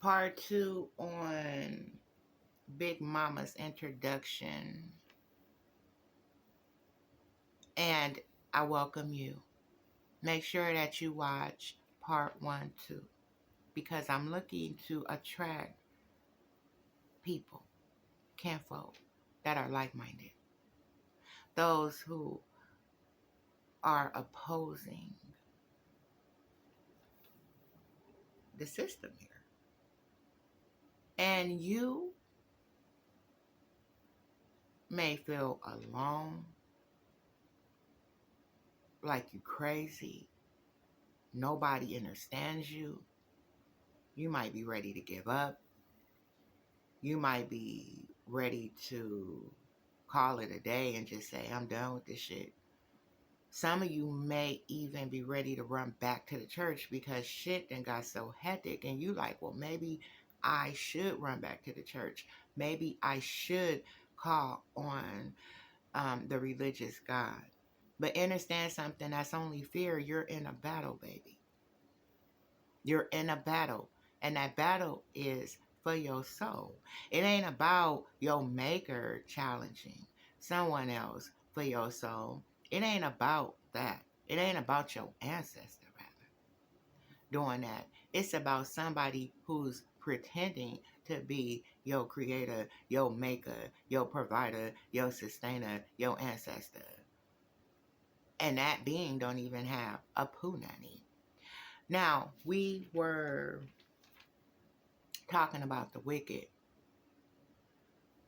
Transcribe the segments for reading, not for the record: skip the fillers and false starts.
Part 2 on Big Mama's introduction. And I welcome you. Make sure that you watch part 1 too, because I'm looking to attract people, kinfolk, that are like-minded. Those who are opposing the system here. And you may feel alone, like you crazy. Nobody understands you. You might be ready to give up. You might be ready to call it a day and just say, I'm done with this shit. Some of you may even be ready to run back to the church because shit then got so hectic, and you like, well, maybe I should run back to the church. Maybe I should call on the religious God. But understand something, that's only fear. You're in a battle, baby. You're in a battle. And that battle is for your soul. It ain't about your maker challenging someone else for your soul. It ain't about that. It ain't about your ancestor, rather, doing that. It's about somebody who's pretending to be your creator, your maker, your provider, your sustainer, your ancestor. And that being don't even have a punani. Now, we were talking about the wicked.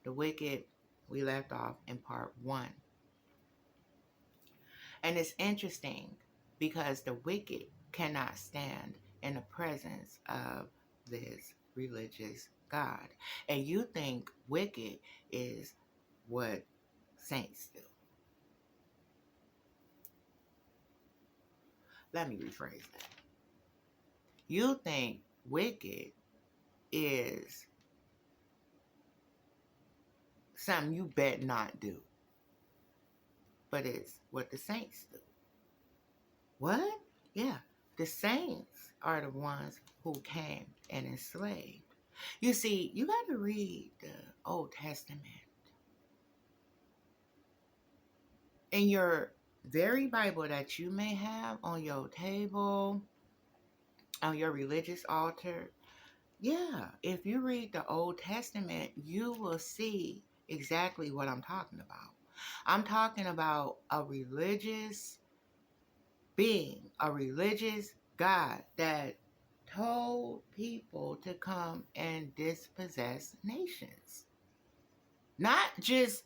The wicked, we left off in part 1. And it's interesting because the wicked cannot stand in the presence of this religious God. And you think wicked is what saints do. Let me rephrase that. You think wicked is something you bet not do. But it's what the saints do. What? Yeah. The saints are the ones who came and enslaved. You see, you got to read the Old Testament. In your very Bible that you may have on your table, on your religious altar, yeah, if you read the Old Testament, you will see exactly what I'm talking about. I'm talking about a religious being, a religious God that told people to come and dispossess nations. Not just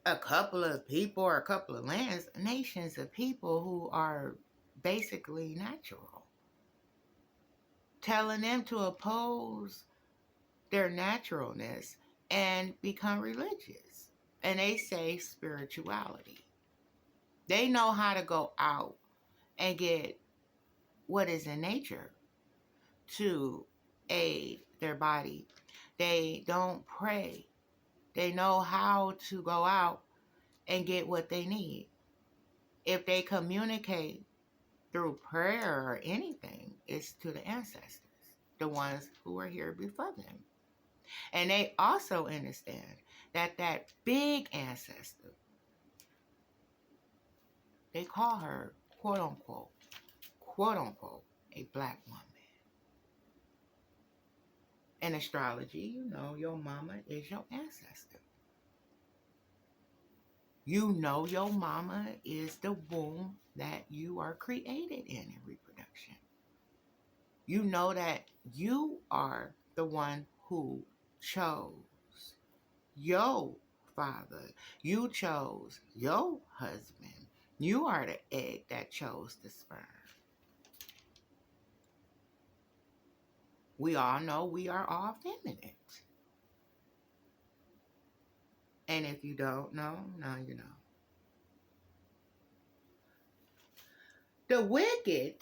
a couple of people or a couple of lands, nations of people who are basically natural. Telling them to oppose their naturalness and become religious. And they say spirituality. They know how to go out and get what is in nature to aid their body. They don't pray. They know how to go out and get what they need. If they communicate through prayer or anything, it's to the ancestors, the ones who were here before them. And they also understand that that big ancestor, they call her, quote unquote, a black woman. In astrology, you know your mama is your ancestor. You know your mama is the womb that you are created in reproduction. You know that you are the one who chose your father. You chose your husband. You are the egg that chose the sperm. We all know we are all feminine. And if you don't know, now you know. The wicked,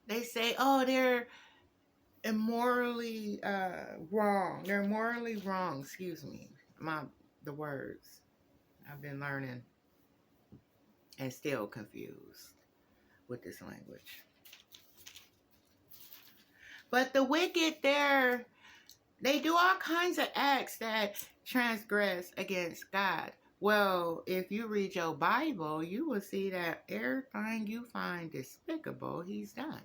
they say, oh, they're immorally wrong. They're morally wrong. Excuse me. The words I've been learning and still confused with this language. But the wicked, they do all kinds of acts that transgress against God. Well, if you read your Bible, you will see that everything you find despicable, he's done.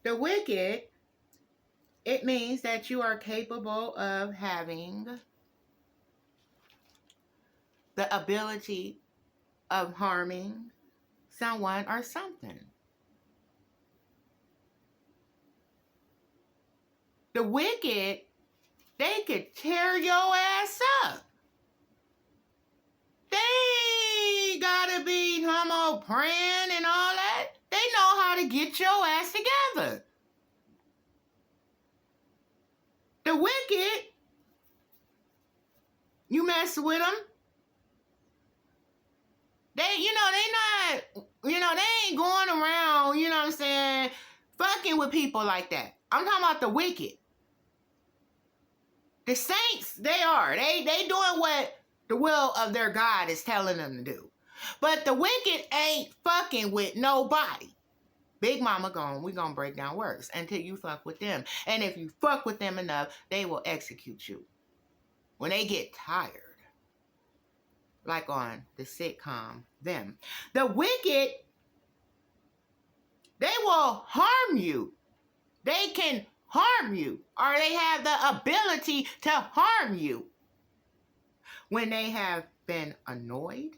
The wicked, it means that you are capable of having the ability of harming someone or something. The wicked, they could tear your ass up. They gotta be homo praying and all that. They know how to get your ass together. The wicked, you mess with them, they ain't going around, you know what I'm saying, fucking with people like that. I'm talking about the wicked. The saints, they doing what the will of their God is telling them to do. But the wicked ain't fucking with nobody. Big Mama we gonna break down works until you fuck with them. And if you fuck with them enough, they will execute you. When they get tired. Like on the sitcom, Them. The wicked, they will harm you. They can harm you, or they have the ability to harm you. When they have been annoyed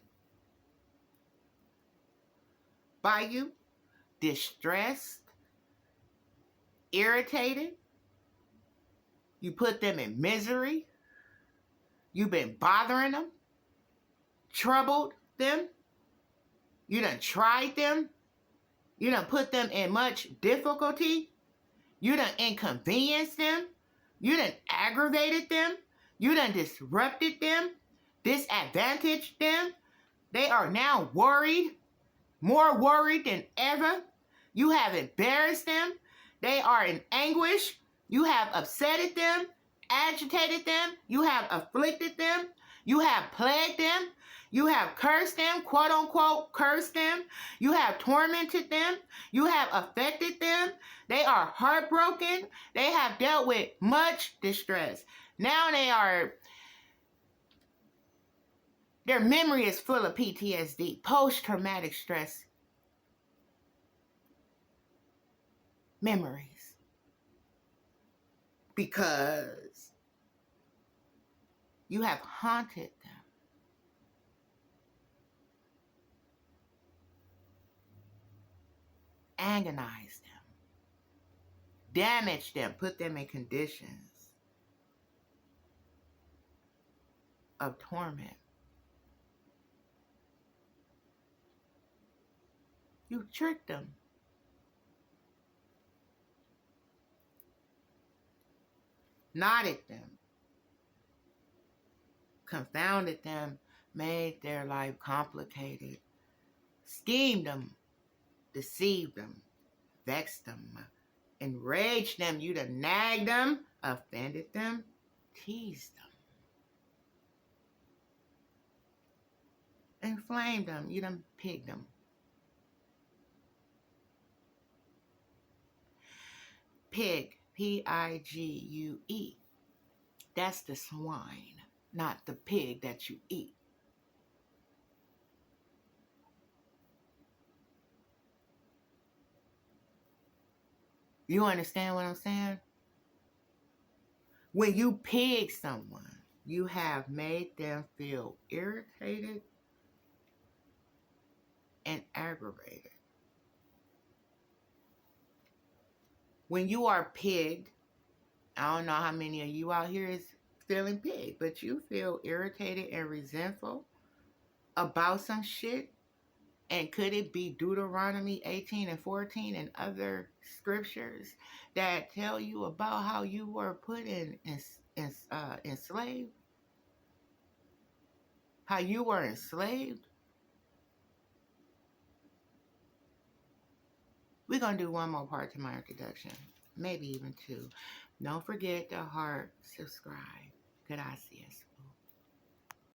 by you, distressed, irritated, you put them in misery, you've been bothering them, troubled them, you done tried them, you done put them in much difficulty, you done inconvenienced them, you done aggravated them, you done disrupted them, disadvantaged them. They are now worried, more worried than ever. You have embarrassed them. They are in anguish. You have upsetted them, agitated them. You have afflicted them. You have plagued them. You have cursed them, quote unquote, cursed them. You have tormented them. You have affected them. They are heartbroken. They have dealt with much distress. Now their memory is full of PTSD, post-traumatic stress memories. Because you have haunted them. Agonized them. Damaged them. Put them in conditions of torment. You tricked them. Knotted them. Confounded them. Made their life complicated. Schemed them. Deceived them. Vexed them. Enraged them. You done nagged them. Offended them. Teased them. Inflamed them. You done pigged them. Pig, P-I-G-U-E. That's the swine, not the pig that you eat. You understand what I'm saying? When you pig someone, you have made them feel irritated and aggravated. When you are pigged, I don't know how many of you out here is feeling pigged, but you feel irritated and resentful about some shit. And could it be Deuteronomy 18 and 14 and other scriptures that tell you about how you were put enslaved? How you were enslaved? We're going to do one more part to my introduction. Maybe even two. Don't forget to heart, subscribe. Gracias.